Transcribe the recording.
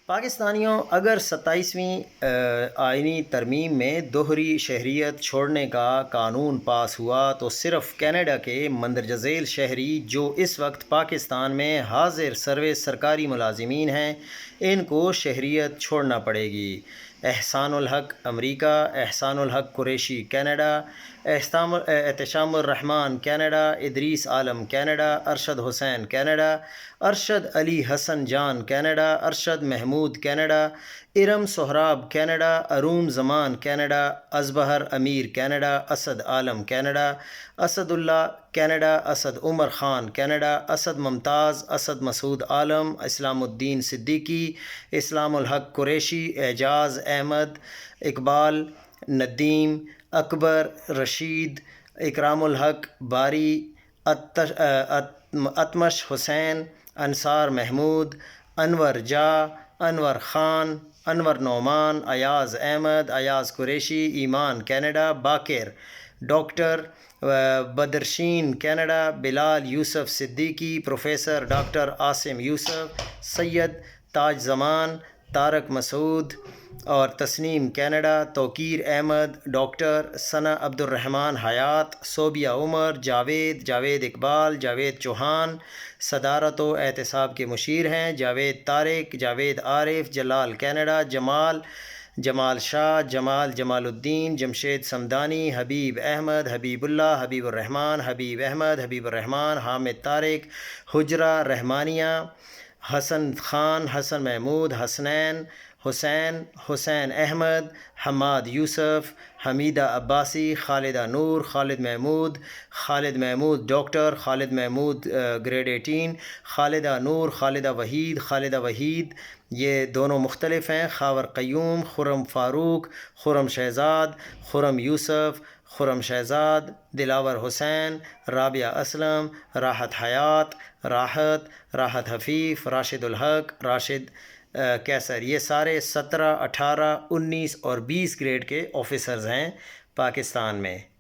پاکستانیوں، اگر 27ویں آئینی ترمیم میں دوہری شہریت چھوڑنے کا قانون پاس ہوا تو صرف کینیڈا کے مندرجہ ذیل شہری جو اس وقت پاکستان میں حاضر سروس سرکاری ملازمین ہیں، ان کو شہریت چھوڑنا پڑے گی۔ احسان الحق امریکہ، Ehsan Ulhaq Qureshi Canada, Ehtesham Urrahman Canada, Idrees Alam Canada, Arshad Hussain Canada, Arshad Ali Hassan Jan Canada, Arshad Mahmood Canada, Iram Sohrab Canada, Arum Zaman Canada, Azbahar Amir Canada, Asad Alam Canada, Asad Ullah Canada, Asad Umar Khan Canada, Asad Mumtaz, Asad Masood Alam, Islam Uddin Siddiqui, اسلام الحق قریشی، اعجاز احمد، اقبال، ندیم، اکبر، رشید، اکرام الحق باری، اتمش حسین، انصار محمود، انور جا، انور خان، انور نعمان، ایاز احمد، ایاز قریشی، ایمان کینیڈا، باقر، ڈاکٹر بدرشین کینیڈا، بلال یوسف صدیقی، پروفیسر ڈاکٹر عاصم یوسف، سید تاج زمان، طارق مسعود اور تسنیم کینیڈا، توقیر احمد، ڈاکٹر ثنا عبد الرحمن حیات، صوبیہ عمر، جاوید اقبال، جاوید چوہان صدارت و احتساب کے مشیر ہیں، جاوید طارق، جاوید عارف، جلال کینیڈا، جمال شاہ، جمال الدین، جمشید سمدانی، حبیب احمد، حبیب اللہ، حبیب الرحمان، حبیب احمد، حبیب الرحمان، حامد طارق، حجرہ رحمانیہ، حسن خان، حسن محمود، حسنین، حسین احمد، حماد یوسف، حمیدہ عباسی، خالدہ نور، خالد محمود ڈاکٹر، خالد محمود گریڈ 18، خالدہ نور، خالدہ وحید، یہ دونوں مختلف ہیں، خاور قیوم، خرم فاروق، خرم شہزاد، دلاور حسین، رابعہ اسلم، راحت حیات، راحت حفیف، راشد الحق، راشد کیسر، یہ سارے 17، 18، 19 اور 20 گریڈ کے آفیسرز ہیں پاکستان میں۔